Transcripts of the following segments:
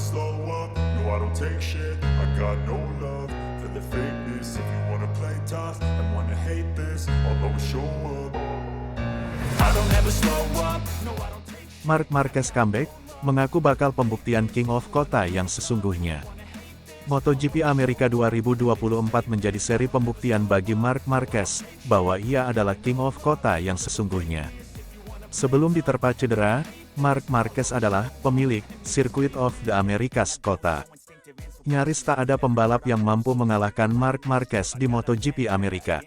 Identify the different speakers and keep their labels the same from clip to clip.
Speaker 1: slow up, no I don't take shit. I got no love for the fakeness. If you wanna play tough and wanna hate this, I'll always show up. I don't ever slow up, no I don't take shit.
Speaker 2: Marc Marquez comeback, mengaku bakal pembuktian King of Kota yang sesungguhnya. MotoGP Amerika 2024 menjadi seri pembuktian bagi Marc Marquez, bahwa ia adalah King of Kota yang sesungguhnya. Sebelum diterpa cedera, Marc Marquez adalah pemilik Circuit of the Americas Kota. Nyaris tak ada pembalap yang mampu mengalahkan Marc Marquez di MotoGP Amerika.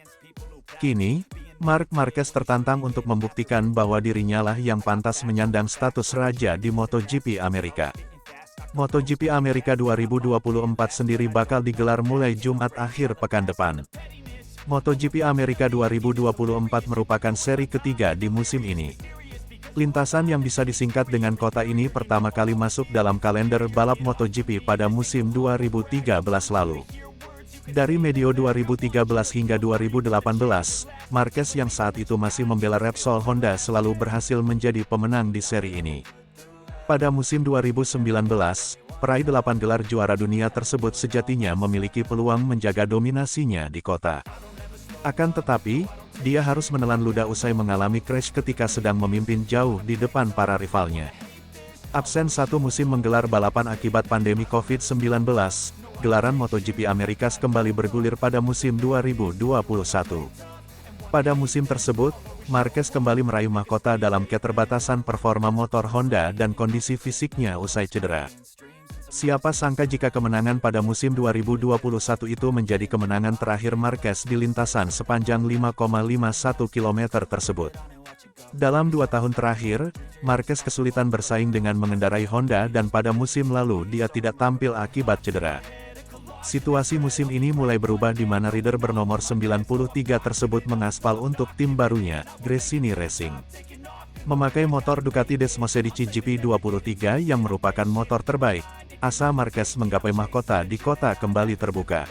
Speaker 2: Kini, Marc Marquez tertantang untuk membuktikan bahwa dirinya lah yang pantas menyandang status raja di MotoGP Amerika. MotoGP Amerika 2024 sendiri bakal digelar mulai Jumat akhir pekan depan. MotoGP Amerika 2024 merupakan seri ketiga di musim ini. Lintasan yang bisa disingkat dengan kota ini pertama kali masuk dalam kalender balap MotoGP pada musim 2013 lalu. Dari medio 2013 hingga 2018, Marquez yang saat itu masih membela Repsol Honda selalu berhasil menjadi pemenang di seri ini. Pada musim 2019, peraih 8 gelar juara dunia tersebut sejatinya memiliki peluang menjaga dominasinya di kota. Akan tetapi, dia harus menelan ludah usai mengalami crash ketika sedang memimpin jauh di depan para rivalnya. Absen satu musim menggelar balapan akibat pandemi COVID-19, gelaran MotoGP Americas kembali bergulir pada musim 2021. Pada musim tersebut, Marquez kembali meraih mahkota dalam keterbatasan performa motor Honda dan kondisi fisiknya usai cedera. Siapa sangka jika kemenangan pada musim 2021 itu menjadi kemenangan terakhir Marquez di lintasan sepanjang 5,51 km tersebut. Dalam 2 tahun terakhir, Marquez kesulitan bersaing dengan mengendarai Honda dan pada musim lalu dia tidak tampil akibat cedera. Situasi musim ini mulai berubah di mana rider bernomor 93 tersebut mengaspal untuk tim barunya, Gresini Racing. Memakai motor Ducati Desmosedici GP23 yang merupakan motor terbaik, asa Marquez menggapai mahkota di kota kembali terbuka.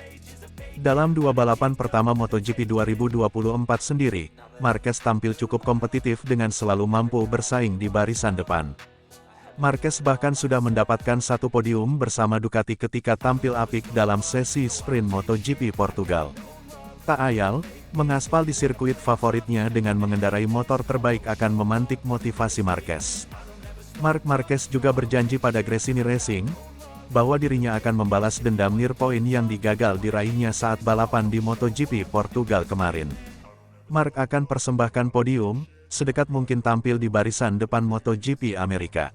Speaker 2: Dalam 2 balapan pertama MotoGP 2024 sendiri, Marquez tampil cukup kompetitif dengan selalu mampu bersaing di barisan depan. Marquez bahkan sudah mendapatkan 1 podium bersama Ducati ketika tampil apik dalam sesi sprint MotoGP Portugal. Tak ayal, mengaspal di sirkuit favoritnya dengan mengendarai motor terbaik akan memantik motivasi Marquez. Marc Marquez juga berjanji pada Gresini Racing, bahwa dirinya akan membalas dendam near point yang digagal diraihnya saat balapan di MotoGP Portugal kemarin. Marc akan persembahkan podium, sedekat mungkin tampil di barisan depan MotoGP Amerika.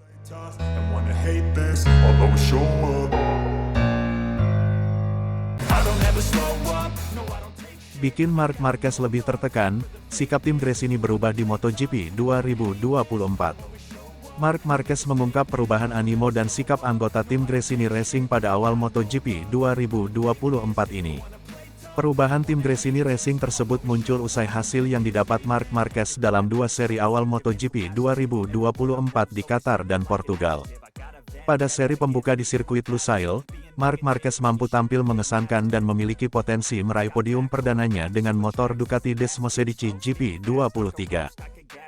Speaker 2: Bikin Marc Marquez lebih tertekan, sikap tim Gresini berubah di MotoGP 2024. Marc Marquez mengungkap perubahan animo dan sikap anggota tim Gresini Racing pada awal MotoGP 2024 ini. Perubahan tim Gresini Racing tersebut muncul usai hasil yang didapat Marc Marquez dalam 2 seri awal MotoGP 2024 di Qatar dan Portugal. Pada seri pembuka di sirkuit Lusail, Marc Marquez mampu tampil mengesankan dan memiliki potensi meraih podium perdananya dengan motor Ducati Desmosedici GP23.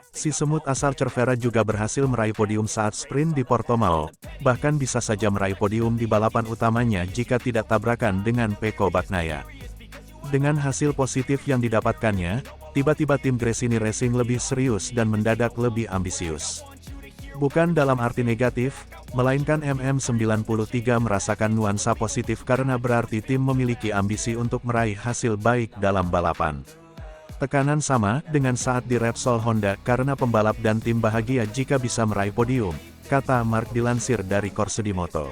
Speaker 2: Si semut asal Cervera juga berhasil meraih podium saat sprint di Portimao, bahkan bisa saja meraih podium di balapan utamanya jika tidak tabrakan dengan Pecco Bagnaia. Dengan hasil positif yang didapatkannya, tiba-tiba tim Gresini Racing lebih serius dan mendadak lebih ambisius. Bukan dalam arti negatif, melainkan MM93 merasakan nuansa positif karena berarti tim memiliki ambisi untuk meraih hasil baik dalam balapan. Tekanan sama dengan saat di Repsol Honda karena pembalap dan tim bahagia jika bisa meraih podium, kata Marc dilansir dari Corse.di-Moto.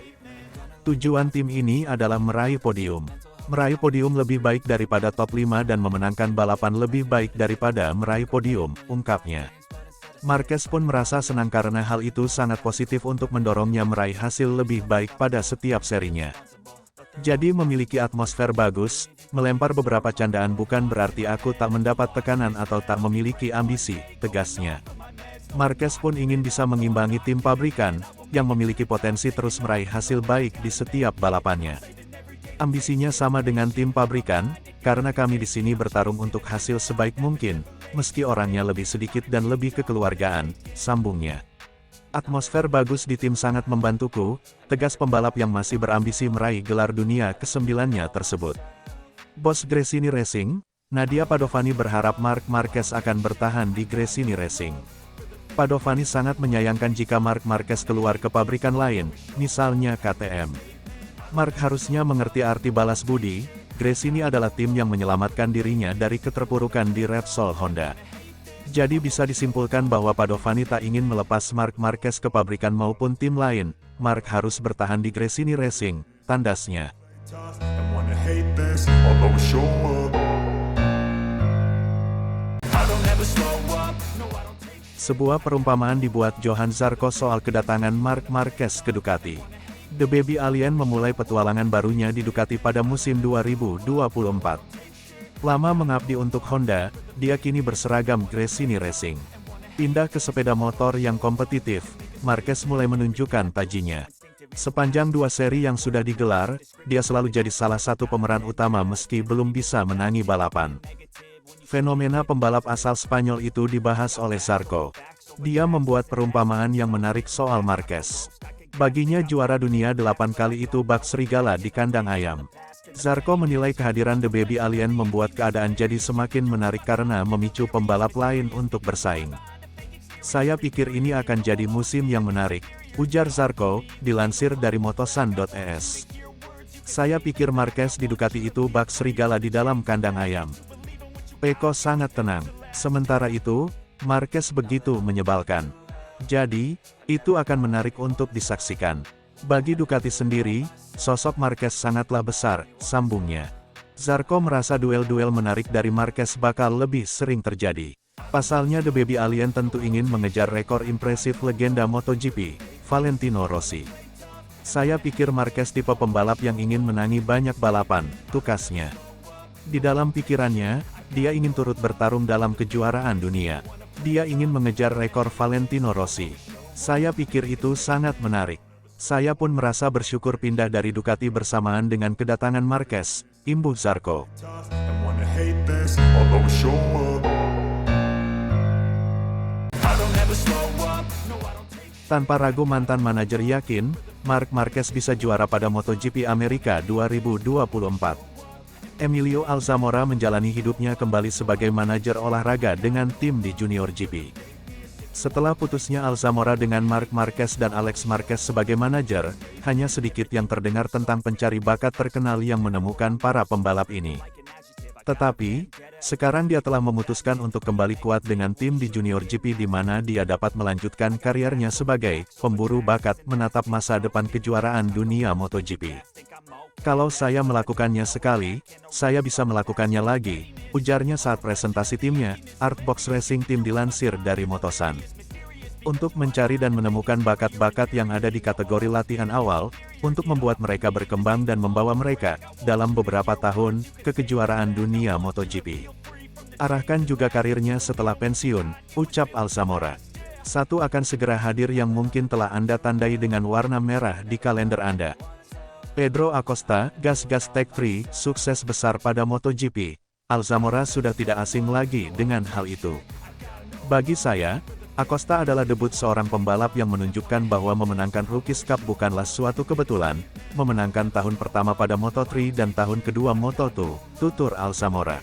Speaker 2: Tujuan tim ini adalah meraih podium. Meraih podium lebih baik daripada top 5 dan memenangkan balapan lebih baik daripada meraih podium, ungkapnya. Marquez pun merasa senang karena hal itu sangat positif untuk mendorongnya meraih hasil lebih baik pada setiap serinya. Jadi memiliki atmosfer bagus, melempar beberapa candaan bukan berarti aku tak mendapat tekanan atau tak memiliki ambisi, tegasnya. Marquez pun ingin bisa mengimbangi tim pabrikan, yang memiliki potensi terus meraih hasil baik di setiap balapannya. Ambisinya sama dengan tim pabrikan, karena kami di sini bertarung untuk hasil sebaik mungkin, meski orangnya lebih sedikit dan lebih kekeluargaan, sambungnya. Atmosfer bagus di tim sangat membantuku, tegas pembalap yang masih berambisi meraih gelar dunia ke-9-nya tersebut. Bos Gresini Racing, Nadia Padovani berharap Marc Marquez akan bertahan di Gresini Racing. Padovani sangat menyayangkan jika Marc Marquez keluar ke pabrikan lain, misalnya KTM. Marc harusnya mengerti arti balas budi, Gresini adalah tim yang menyelamatkan dirinya dari keterpurukan di Repsol Honda. Jadi bisa disimpulkan bahwa Padovani tak ingin melepas Marc Marquez ke pabrikan maupun tim lain, Marc harus bertahan di Gresini Racing, tandasnya. Sebuah perumpamaan dibuat Johann Zarco soal kedatangan Marc Marquez ke Ducati. The Baby Alien memulai petualangan barunya di Ducati pada musim 2024. Lama mengabdi untuk Honda, dia kini berseragam Gresini Racing. Pindah ke sepeda motor yang kompetitif, Marquez mulai menunjukkan tajinya. Sepanjang 2 seri yang sudah digelar, dia selalu jadi salah satu pemeran utama meski belum bisa menangi balapan. Fenomena pembalap asal Spanyol itu dibahas oleh Zarco. Dia membuat perumpamaan yang menarik soal Marquez. Baginya juara dunia 8 kali itu bak serigala di kandang ayam. Zarco menilai kehadiran The Baby Alien membuat keadaan jadi semakin menarik karena memicu pembalap lain untuk bersaing. Saya pikir ini akan jadi musim yang menarik, ujar Zarco, dilansir dari motosan.es. Saya pikir Marquez di Ducati itu bak serigala di dalam kandang ayam. Pecco sangat tenang, sementara itu, Marquez begitu menyebalkan. Jadi, itu akan menarik untuk disaksikan. Bagi Ducati sendiri, sosok Marquez sangatlah besar, sambungnya. Zarco merasa duel-duel menarik dari Marquez bakal lebih sering terjadi. Pasalnya The Baby Alien tentu ingin mengejar rekor impresif legenda MotoGP, Valentino Rossi. Saya pikir Marquez tipe pembalap yang ingin menangi banyak balapan, tukasnya. Di dalam pikirannya, dia ingin turut bertarung dalam kejuaraan dunia. Dia ingin mengejar rekor Valentino Rossi. Saya pikir itu sangat menarik. Saya pun merasa bersyukur pindah dari Ducati bersamaan dengan kedatangan Marquez, imbuh Zarco. Tanpa ragu mantan manajer yakin, Marc Marquez bisa juara pada MotoGP Amerika 2024. Emilio Alzamora menjalani hidupnya kembali sebagai manajer olahraga dengan tim di Junior GP. Setelah putusnya Alzamora dengan Marc Marquez dan Alex Marquez sebagai manajer, hanya sedikit yang terdengar tentang pencari bakat terkenal yang menemukan para pembalap ini. Tetapi, sekarang dia telah memutuskan untuk kembali kuat dengan tim di Junior GP di mana dia dapat melanjutkan karirnya sebagai pemburu bakat menatap masa depan kejuaraan dunia MotoGP. Kalau saya melakukannya sekali, saya bisa melakukannya lagi, ujarnya saat presentasi timnya, Artbox Racing Team dilansir dari Motosan. Untuk mencari dan menemukan bakat-bakat yang ada di kategori latihan awal, untuk membuat mereka berkembang dan membawa mereka, dalam beberapa tahun, ke kejuaraan dunia MotoGP. Arahkan juga karirnya setelah pensiun, ucap Alzamora. Satu akan segera hadir yang mungkin telah Anda tandai dengan warna merah di kalender Anda. Pedro Acosta, gas-gas Tech3, sukses besar pada MotoGP. Alzamora sudah tidak asing lagi dengan hal itu. Bagi saya, Acosta adalah debut seorang pembalap yang menunjukkan bahwa memenangkan Rookies Cup bukanlah suatu kebetulan, memenangkan tahun pertama pada Moto3 dan tahun kedua Moto2, tutur Alzamora.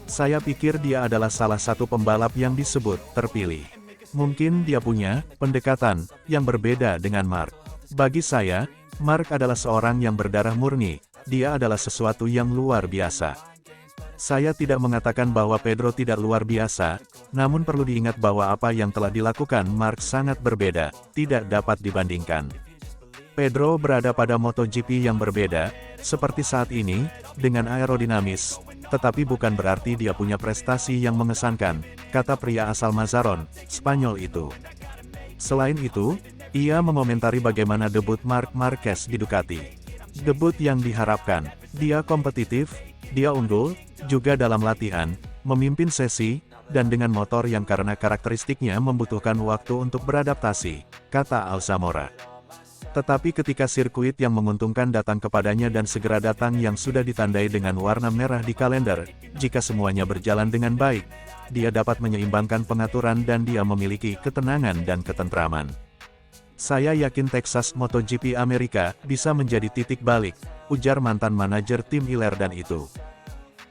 Speaker 2: Saya pikir dia adalah salah satu pembalap yang disebut terpilih. Mungkin dia punya pendekatan yang berbeda dengan Marc. Bagi saya, Marc adalah seorang yang berdarah murni, dia adalah sesuatu yang luar biasa. Saya tidak mengatakan bahwa Pedro tidak luar biasa, namun perlu diingat bahwa apa yang telah dilakukan Marc sangat berbeda, tidak dapat dibandingkan. Pedro berada pada MotoGP yang berbeda, seperti saat ini, dengan aerodinamis, tetapi bukan berarti dia punya prestasi yang mengesankan, kata pria asal Mazaron, Spanyol itu. Selain itu, ia mengomentari bagaimana debut Marc Marquez di Ducati. Debut yang diharapkan, dia kompetitif, dia unggul, juga dalam latihan, memimpin sesi, dan dengan motor yang karena karakteristiknya membutuhkan waktu untuk beradaptasi, kata Alzamora. Tetapi ketika sirkuit yang menguntungkan datang kepadanya dan segera datang yang sudah ditandai dengan warna merah di kalender, jika semuanya berjalan dengan baik, dia dapat menyeimbangkan pengaturan dan dia memiliki ketenangan dan ketentraman. Saya yakin Texas MotoGP Amerika bisa menjadi titik balik, ujar mantan manajer tim Ilerdan itu.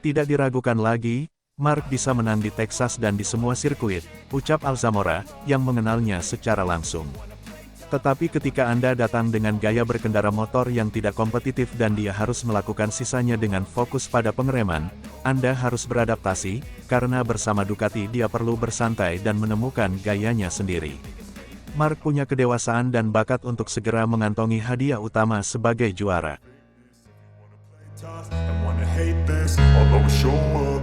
Speaker 2: Tidak diragukan lagi, Mark bisa menang di Texas dan di semua sirkuit, ucap Alzamora, yang mengenalnya secara langsung. Tetapi ketika Anda datang dengan gaya berkendara motor yang tidak kompetitif dan dia harus melakukan sisanya dengan fokus pada pengereman, Anda harus beradaptasi, karena bersama Ducati dia perlu bersantai dan menemukan gayanya sendiri. Mark punya kedewasaan dan bakat untuk segera mengantongi hadiah utama sebagai juara.
Speaker 1: And wanna hate this, I'll always show up.